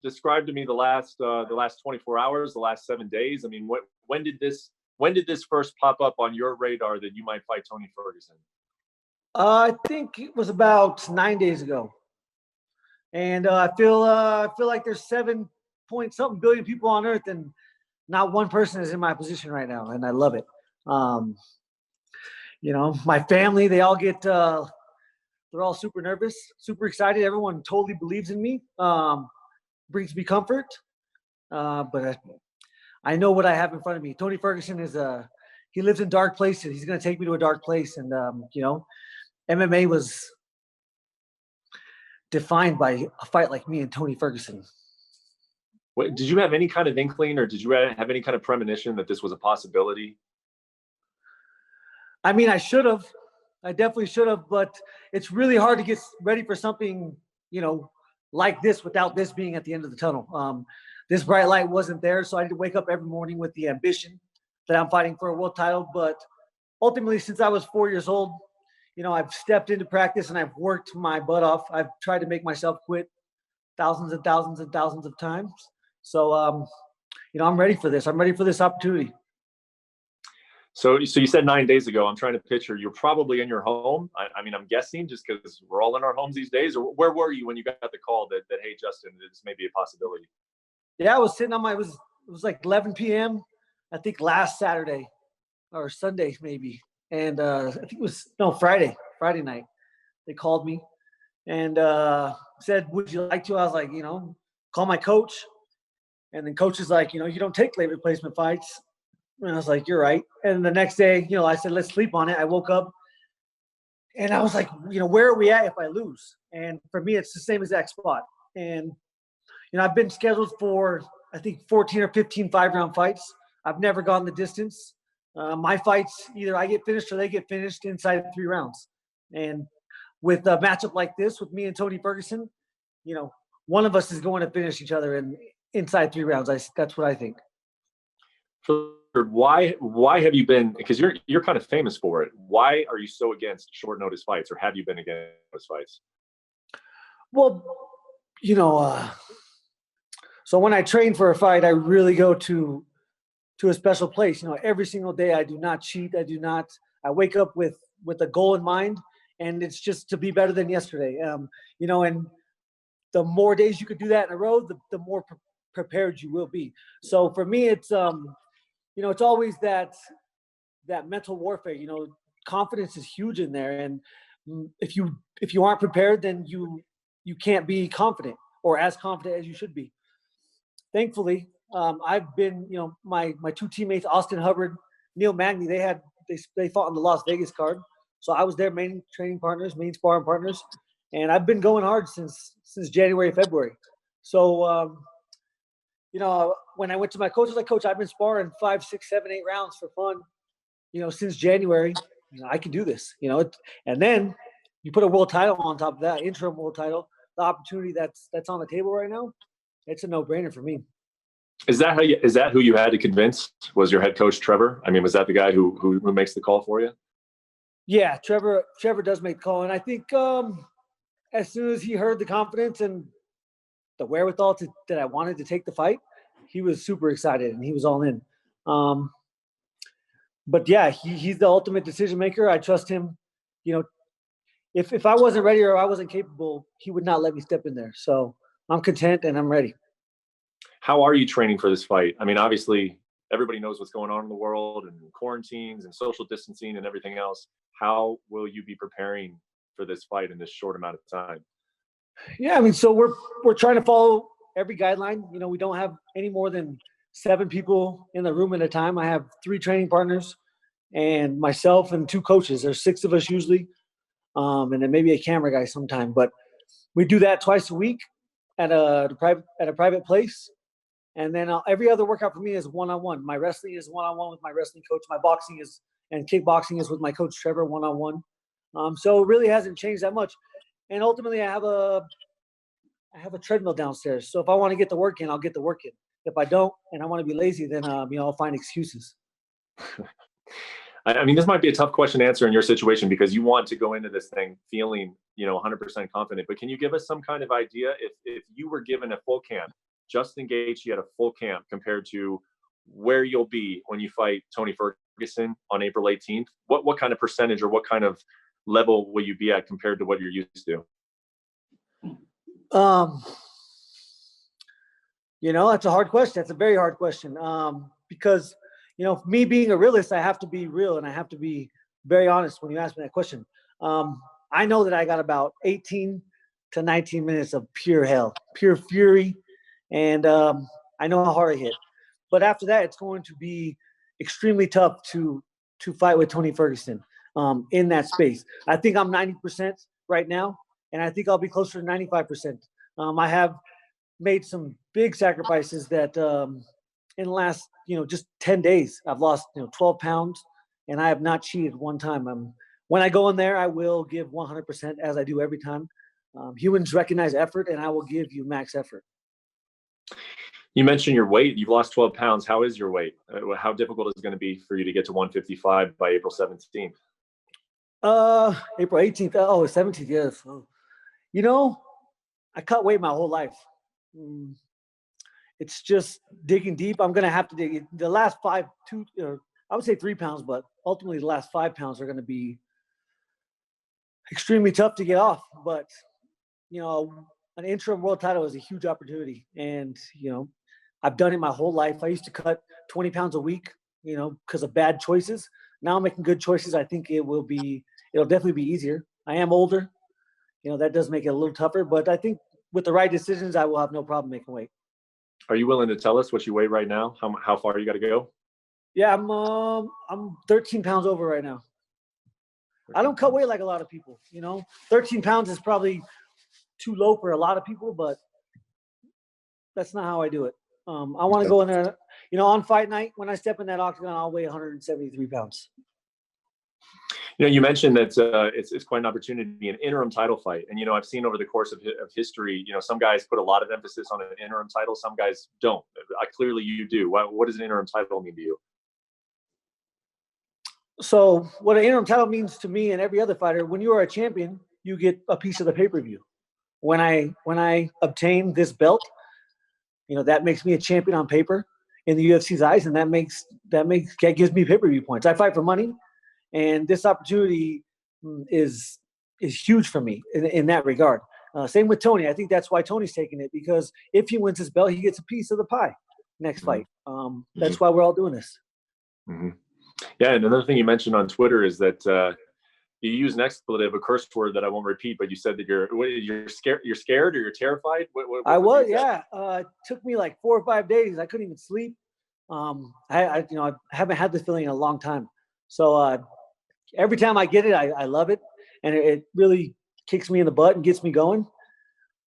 describe to me the last 24 hours, the last 7 days. I mean, when did this first pop up on your radar that you might fight Tony Ferguson? I think it was about 9 days ago, and I feel like there's 7 point something billion people on Earth, and not one person is in my position right now, and I love it. My family, they all get they're all super nervous, super excited. Everyone totally believes in me. Brings me comfort, but I know what I have in front of me. Tony Ferguson he lives in dark places. He's going to take me to a dark place, and MMA was defined by a fight like me and Tony Ferguson. Did you have any kind of inkling, or did you have any kind of premonition that this was a possibility? I mean, I should have. I definitely should have, but it's really hard to get ready for something, like this without this being at the end of the tunnel. This bright light wasn't there, so I had to wake up every morning with the ambition that I'm fighting for a world title. But ultimately, since I was 4 years old, I've stepped into practice and I've worked my butt off. I've tried to make myself quit thousands and thousands and thousands of times. So, I'm ready for this. I'm ready for this opportunity. So you said 9 days ago. I'm trying to picture. You're probably in your home. I mean, I'm guessing just because we're all in our homes these days. Or where were you when you got the call that hey, Justin, this may be a possibility? Yeah, I was sitting on it was like 11 p.m. I think last Saturday or Sunday maybe. And I think it was Friday night. They called me and said, "Would you like to?" I was like, call my coach. And then coach is like, you don't take late replacement fights. And I was like, "You're right." And the next day, I said, "Let's sleep on it." I woke up and I was like, where are we at if I lose? And for me, it's the same exact spot. And, I've been scheduled for, I think, 14 or 15 5-round fights. I've never gone the distance. My fights, either I get finished or they get finished inside 3 rounds. And with a matchup like this, with me and Tony Ferguson, one of us is going to finish each other inside 3 rounds. That's what I think. Why have you been, because you're kind of famous for it, why are you so against short notice fights, or have you been against those fights? Well, so when I train for a fight, I really go to a special place. Every single day I do not cheat. I wake up with a goal in mind, and it's just to be better than yesterday. And the more days you could do that in a row, the more prepared you will be. So for me, it's it's always that mental warfare. Confidence is huge in there, and if you aren't prepared, then you can't be confident or as confident as you should be. Thankfully, I've been, my 2 teammates, Austin Hubbard, Neil Magny, they fought on the Las Vegas card, so I was their main training partners, main sparring partners, and I've been going hard since January, February. So when I went to my coach, I was like, "Coach, I've been sparring 5, 6, 7, 8 rounds for fun, since January. I can do this, And then you put a world title on top of that, interim world title, the opportunity that's on the table right now. It's a no-brainer for me." Is that who you had to convince? Was your head coach Trevor? I mean, was that the guy who makes the call for you? Yeah, Trevor does make the call, and I think as soon as he heard the confidence and the wherewithal that I wanted to take the fight, he was super excited and he was all in. But yeah, he's the ultimate decision maker. I trust him. If I wasn't ready or I wasn't capable, he would not let me step in there. So I'm content and I'm ready. How are you training for this fight? I mean, obviously, everybody knows what's going on in the world and quarantines and social distancing and everything else. How will you be preparing for this fight in this short amount of time? Yeah, I mean, so we're trying to follow every guideline. We don't have any more than 7 people in the room at a time. I have 3 training partners and myself and 2 coaches. There's 6 of us usually, and then maybe a camera guy sometime. But we do that twice a week at a private place. And then every other workout for me is one-on-one. My wrestling is one-on-one with my wrestling coach. My boxing and kickboxing is with my coach Trevor, one-on-one. So it really hasn't changed that much. And ultimately, I have a treadmill downstairs. So if I want to get the work in, I'll get the work in. If I don't, and I want to be lazy, then I'll find excuses. I mean, this might be a tough question to answer in your situation because you want to go into this thing feeling, 100% confident. But can you give us some kind of idea if you were given a full camp Justin Gaethje at a full camp compared to where you'll be when you fight Tony Ferguson on April 18th? What kind of percentage or what kind of level will you be at compared to what you're used to? That's a hard question. That's a very hard question. Because, me being a realist, I have to be real and I have to be very honest when you ask me that question. I know that I got about 18 to 19 minutes of pure hell, pure fury. And I know how hard I hit. But after that, it's going to be extremely tough to fight with Tony Ferguson in that space. I think I'm 90% right now, and I think I'll be closer to 95%. I have made some big sacrifices that in the last, just 10 days, I've lost, 12 pounds, and I have not cheated one time. When I go in there, I will give 100% as I do every time. Humans recognize effort, and I will give you max effort. You mentioned your weight. You've lost 12 pounds. How is your weight? How difficult is it going to be for you to get to 155 by April 17th? April 18th. Oh, 17th. Yes. I cut weight my whole life. It's just digging deep. I'm going to have to dig. The last I would say 3 pounds, but ultimately the last 5 pounds are going to be extremely tough to get off. But, an interim world title is a huge opportunity. And, I've done it my whole life. I used to cut 20 pounds a week, because of bad choices. Now I'm making good choices. I think it'll definitely be easier. I am older. That does make it a little tougher, but I think with the right decisions, I will have no problem making weight. Are you willing to tell us what you weigh right now? How far you got to go? Yeah, I'm 13 pounds over right now. I don't cut weight like a lot of people, 13 pounds is probably too low for a lot of people, but that's not how I do it. I want to go in there, on fight night, when I step in that octagon, I'll weigh 173 pounds. You mentioned that it's quite an opportunity, an interim title fight. And, I've seen over the course of history, some guys put a lot of emphasis on an interim title. Some guys don't. Clearly you do. What does an interim title mean to you? So what an interim title means to me and every other fighter, when you are a champion, you get a piece of the pay-per-view. When I obtain this belt, that makes me a champion on paper in the UFC's eyes, and that gives me pay-per-view points. I fight for money, and this opportunity is huge for me in that regard. Same with Tony. I think that's why Tony's taking it, because if he wins his belt, he gets a piece of the pie next fight. That's why we're all doing this. Mm-hmm. Yeah, and another thing you mentioned on Twitter is that you use an expletive, a curse word that I won't repeat, but you said that you're scared. You're scared or you're terrified. I was, yeah. It took me like 4 or 5 days. I couldn't even sleep. I haven't had this feeling in a long time. So every time I get it, I love it, and it really kicks me in the butt and gets me going.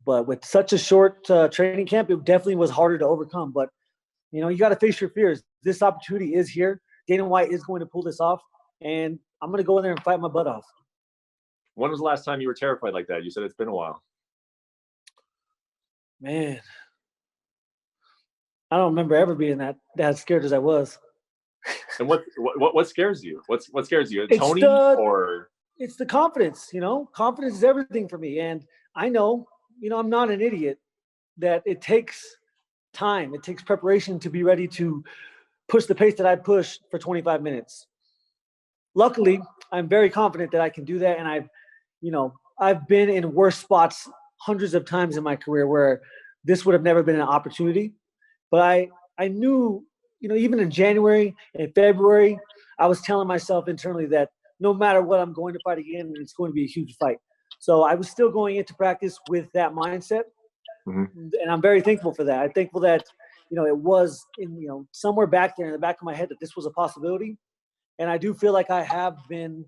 But with such a short training camp, it definitely was harder to overcome. But you got to face your fears. This opportunity is here. Dana White is going to pull this off, and I'm going to go in there and fight my butt off. When was the last time you were terrified like that? You said it's been a while. Man, I don't remember ever being that scared as I was. And what scares you? What scares you? Tony or? It's the confidence. Confidence is everything for me, and I know, I'm not an idiot. That it takes time. It takes preparation to be ready to push the pace that I push for 25 minutes. Luckily, I'm very confident that I can do that. And I've been in worse spots hundreds of times in my career where this would have never been an opportunity. But I knew, even in January and February, I was telling myself internally that no matter what, I'm going to fight again, and it's going to be a huge fight. So I was still going into practice with that mindset. Mm-hmm. And I'm very thankful for that. I'm thankful that, it was somewhere back there in the back of my head that this was a possibility. And I do feel like I have been,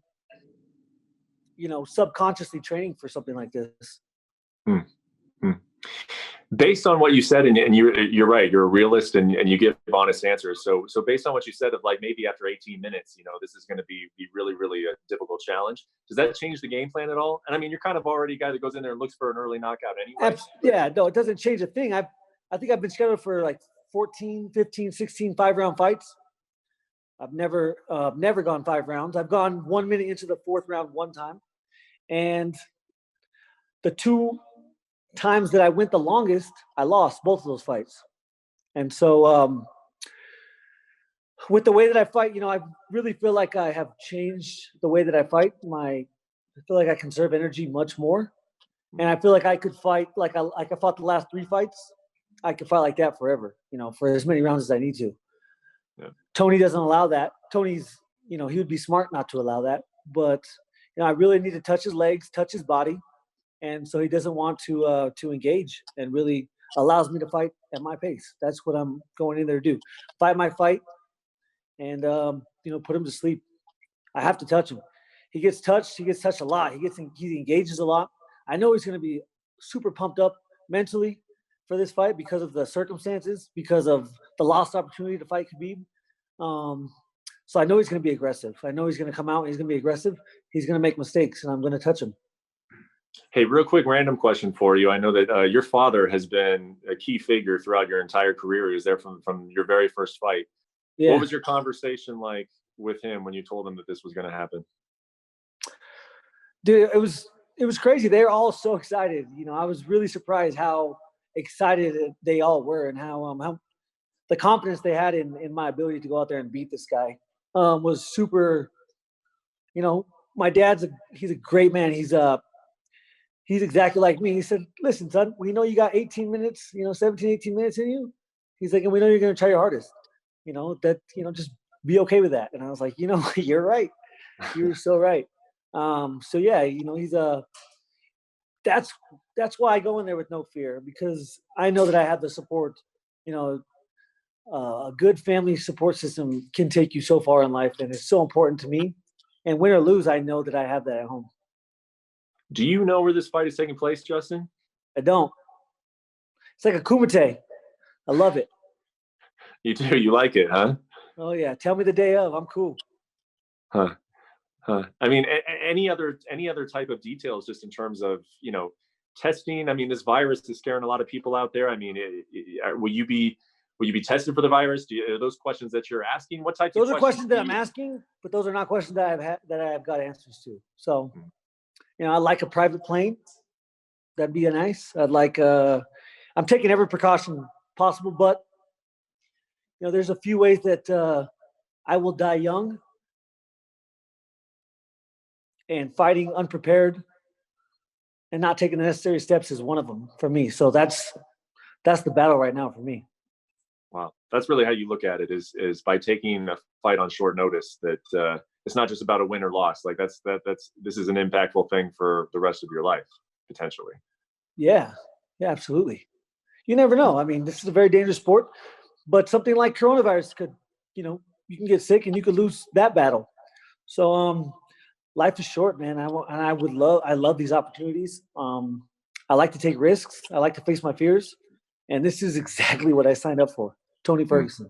subconsciously training for something like this. Mm-hmm. Based on what you said, and you're right, you're a realist and you give honest answers. So based on what you said of like maybe after 18 minutes, this is going to be really, really a difficult challenge. Does that change the game plan at all? And I mean, you're kind of already a guy that goes in there and looks for an early knockout anyway. Yeah, no, it doesn't change a thing. I think I've been scheduled for like 14, 15, 16 5-round fights. I've never gone 5 rounds. I've gone 1 minute into the 4th round one time. And the 2 times that I went the longest, I lost both of those fights. And so with the way that I fight, you know, I really feel like I have changed the way that I fight. I feel like I conserve energy much more. And I feel like I could fight like I fought the last 3 fights. I could fight like that forever, you know, for as many rounds as I need to. Yeah. Tony doesn't allow that. Tony's, you know, he would be smart not to allow that. But, you know, I really need to touch his legs, touch his body. And so he doesn't want to engage, and really allows me to fight at my pace. That's what I'm going in there to do. Fight my fight and, you know, put him to sleep. I have to touch him. He gets touched. He gets touched a lot. He engages a lot. I know he's going to be super pumped up mentally for this fight because of the circumstances, because of the lost opportunity to fight Khabib. So I know he's going to be aggressive. I know he's going to come out and he's going to be aggressive. He's going to make mistakes, and I'm going to touch him. Hey, real quick, random question for you. I know that your father has been a key figure throughout your entire career. He was there from your very first fight. Yeah. What was your conversation like with him when you told him that this was going to happen? Dude, it was crazy. They're all so excited. You know, I was really surprised how excited they all were, and how the confidence they had in my ability to go out there and beat this guy was super. You know, my dad's he's a great man. He's exactly like me. He said, "Listen, son, we know you got 18 minutes, you know, 17, 18 minutes in you." He's like, "And we know you're going to try your hardest. You know, that, you know, just be okay with that." And I was like, you know, you're right. You're so right. So yeah, you know, he's that's why I go in there with no fear, because I know that I have the support. You know, a good family support system can take you so far in life, and it's so important to me. And win or lose, I know that I have that at home. Do you know where this fight is taking place, Justin? I don't. It's like a kumite. I love it. You do? You like it, huh? Oh yeah. Tell me the day of. I'm cool. Huh. I mean, any other type of details, just in terms of, you know, testing? I mean, this virus is scaring a lot of people out there. I mean, will you be tested for the virus? Are those questions that you're asking? What types? Those are questions that I'm asking, but those are not questions that I have got answers to. So, you know, I'd like a private plane. That'd be nice. I'd like. I'm taking every precaution possible, but you know, there's a few ways that I will die young. And fighting unprepared and not taking the necessary steps is one of them for me. So that's the battle right now for me. Wow, that's really how you look at it, is by taking a fight on short notice. That it's not just about a win or loss. Like this is an impactful thing for the rest of your life, potentially. Yeah, absolutely. You never know. I mean, this is a very dangerous sport, but something like coronavirus could, you know, you can get sick and you could lose that battle. So, life is short, man. I love these opportunities. I like to take risks. I like to face my fears. And this is exactly what I signed up for. Tony Ferguson.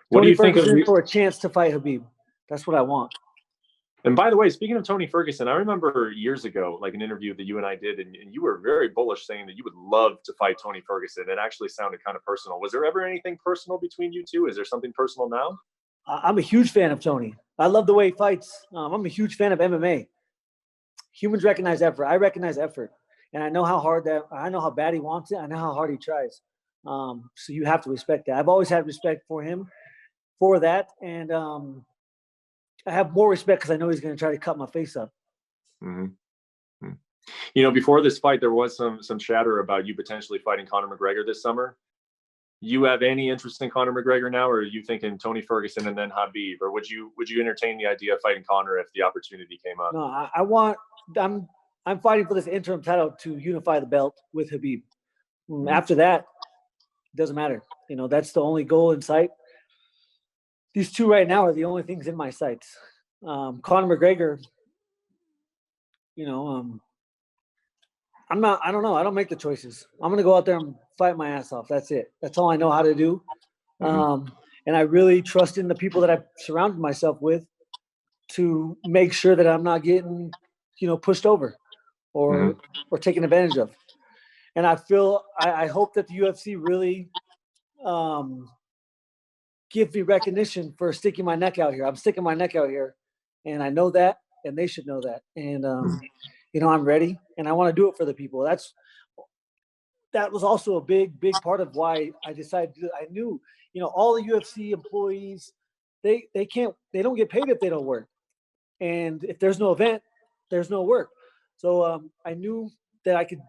What do you think of for a chance to fight Khabib? That's what I want. And by the way, speaking of Tony Ferguson, I remember years ago, like an interview that you and I did, and you were very bullish, saying that you would love to fight Tony Ferguson. It actually sounded kind of personal. Was there ever anything personal between you two? Is there something personal now? I'm a huge fan of Tony. I love the way he fights. I'm a huge fan of MMA. Humans recognize effort. I recognize effort, and I know how bad he wants it. I know how hard he tries. So you have to respect that. I've always had respect for him for that, and I have more respect because I know he's going to try to cut my face up. Mm-hmm. You know, before this fight, there was some chatter about you potentially fighting Conor McGregor this summer. You have any interest in Conor McGregor now, or are you thinking Tony Ferguson and then Khabib, or would you entertain the idea of fighting Conor if the opportunity came up? No, I'm fighting for this interim title to unify the belt with Khabib. Mm-hmm. After that, it doesn't matter. You know, that's the only goal in sight. These two right now are the only things in my sights. Conor McGregor, you know, I don't know. I don't make the choices. I'm going to go out there and fight my ass off. That's it. That's all I know how to do. Mm-hmm. And I really trust in the people that I've surrounded myself with to make sure that I'm not getting, you know, pushed over or taken advantage of. And I hope that the UFC really give me recognition for sticking my neck out here. I'm sticking my neck out here, and I know that, and they should know that. And, you know, I'm ready, and I want to do it for the people. that was also a big part of why I decided to do it. I knew, all the UFC employees, they don't get paid if they don't work. And if there's no event, there's no work. So I knew that I could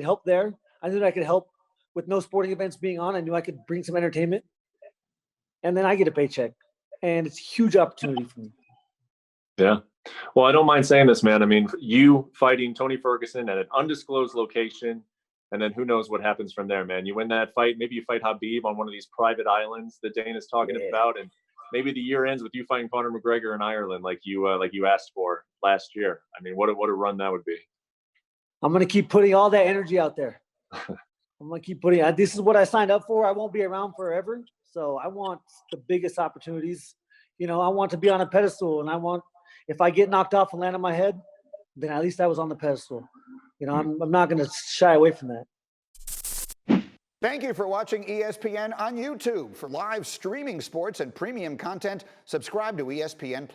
help there. I knew that I could help with no sporting events being on. I knew I could bring some entertainment, and then I get a paycheck, and it's a huge opportunity for me. Yeah. Well, I don't mind saying this, man. I mean, you fighting Tony Ferguson at an undisclosed location, and then who knows what happens from there, man. You win that fight. Maybe you fight Habib on one of these private islands that Dana's talking about, and maybe the year ends with you fighting Conor McGregor in Ireland, like you asked for last year. I mean, what a run that would be. I'm gonna keep putting all that energy out there. I'm gonna keep putting. This is what I signed up for. I won't be around forever, so I want the biggest opportunities. I want to be on a pedestal, and I want, if I get knocked off and land on my head, then at least I was on the pedestal. I'm not going to shy away from that. Thank you for watching ESPN on YouTube. For live streaming sports and premium content, subscribe to ESPN+.